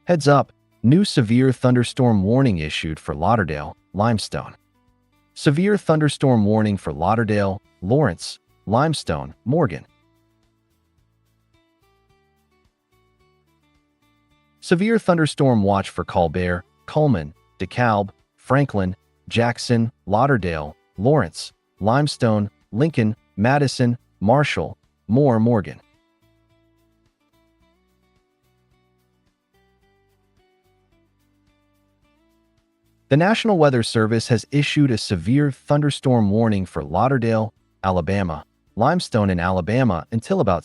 Heads up, new severe thunderstorm warning issued for Lauderdale, Limestone. Severe thunderstorm warning for Lauderdale, Lawrence, Limestone, Morgan. Severe thunderstorm watch for Colbert, Cullman, DeKalb, Franklin, Jackson, Lauderdale, Lawrence, Limestone, Lincoln, Madison, Marshall, Moore, Morgan. The National Weather Service has issued a severe thunderstorm warning for Lauderdale, Alabama, Limestone in Alabama until about